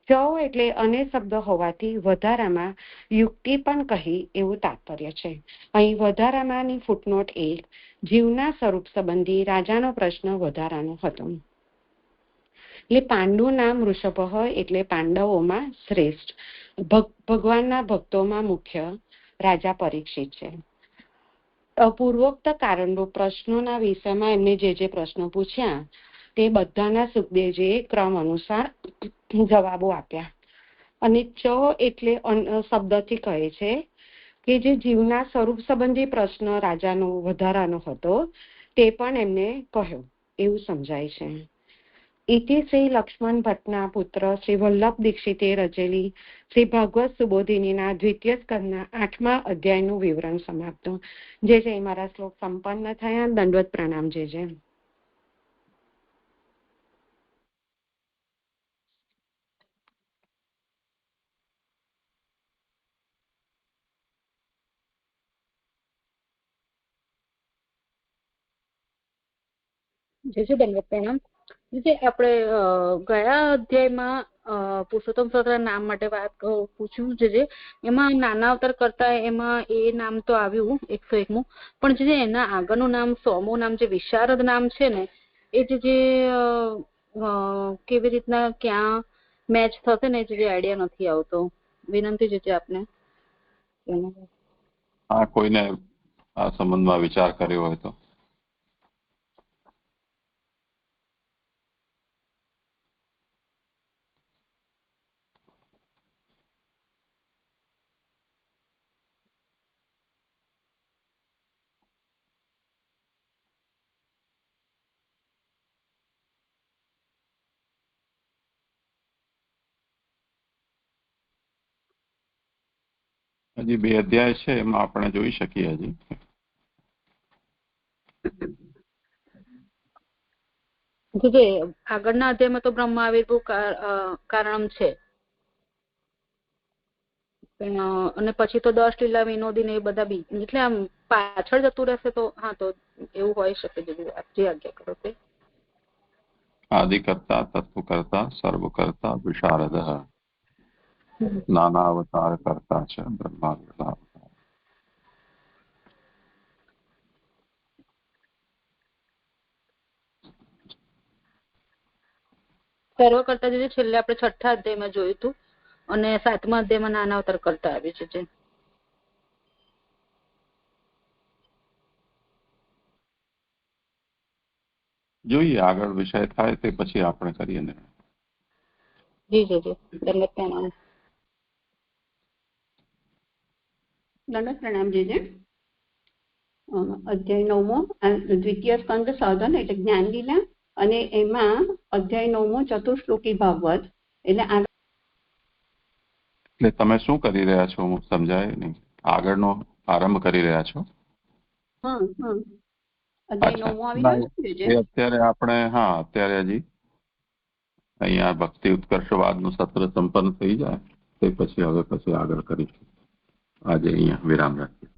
ચૌ એટલે અને શબ્દ હોવાથી વધારામાં યુક્તિ પણ કહી એવું તાત્પર્ય છે. અહીં વધારામાંની ફૂટનોટ 1 જીવના સ્વરૂપ સંબંધી રાજાનો પ્રશ્ન વધારાનો હતો. એટલે પાંડુ નામ વૃષભ એટલે પાંડવોમાં શ્રેષ્ઠ ભગવાનના ભક્તોમાં મુખ્ય રાજા પરીક્ષિત છે. પૂર્વોક્ત કારણરૂપ પ્રશ્નોના વિષયમાં એમને જે પ્રશ્નો પૂછ્યા તે બધાના સુખદેવજીએ ક્રમ અનુસાર જવાબો આપ્યા. અને ચ એટલે શબ્દથી કહે છે કે જે જીવના સ્વરૂપ સંબંધી પ્રશ્ન રાજાનો વધારાનો હતો તે પણ એમને કહ્યો એવું સમજાય છે. ઇતિ શ્રી લક્ષ્મણ ભટ્ટના પુત્ર શ્રી વલ્લભ દીક્ષિતે રચેલી શ્રી ભાગવત સુબોધિનીના દ્વિતીય સ્કંદના 8મા અધ્યાયનું વિવરણ સમાપ્ત. જે મારા શ્લોક સંપન્ન થયા. દંડવત પ્રણામ. જે દંડવત પ્રણામ. આપણે ગયા અધ્યાયમાં પુરુષોત્તમ સહસ્ત્ર નામ માટે વાત પૂછ્યું છે. એમાં નાના અવતાર કરતા એમાં એ નામ તો આવ્યું 101મું, પણ જે એના આગળનું નામ 100મું નામ જે વિશારદ નામ છે ને એ જે કેવી રીતના ક્યાં મેચ થશે ને જે આઈડિયા નથી આવતો. વિનંતી છે આપને. કોઈને આ સંબંધમાં વિચાર કર્યો હોય તો. હજી 2 અધ્યાય છે એમાં આપણે જોઈ શકીએ. હજી આગળના અધ્યાયમાં તો બ્રહ્મા આવિર્ભૂત કારણ છે અને પછી તો 10 લીલા વિનોદી ને એ બધા બી એટલે આમ પાછળ જતું રહેશે તો હા તો એવું હોઈ શકે. જે આજ્ઞા કરો તે આદિકર્તા તત્વકર્તા સર્વકર્તા વિશારદ નાના અવતાર કરતા છે બ્રહ્મા. સર્વ કરતા જે છેલ્લે આપણે 6થા અધ્યાયમાં જોયું હતું અને 7મા અધ્યાયમાં નાના અવતાર કરતા આવ્યું છે. જોઈએ આગળ વિષય થાય તે પછી આપણે કરીએ ને. જી જી જી દંડવત પ્રણામ. દંડવત પ્રણામ. જે અધ્યાય 9મો દ્વિતીય સ્કંદ સાધન એટલે જ્ઞાન લીલા, અને એમાં અધ્યાય 9મો ચતુશ્લોકી ભાગવત એટલે એટલે તમે શું કરી રહ્યા છો? હું સમજાય નહીં. આગળનો આરંભ કરી રહ્યા છો? અધ્યાય 9મો આવી રહ્યો છે. અત્યારે આપણે અત્યારે હજી અહીંયા ભક્તિ ઉત્કર્ષવાદનું સત્ર સંપન્ન થઈ જાય તે પછી આગળ કરીશું. આજે અહીંયા વિરામ રાખીએ.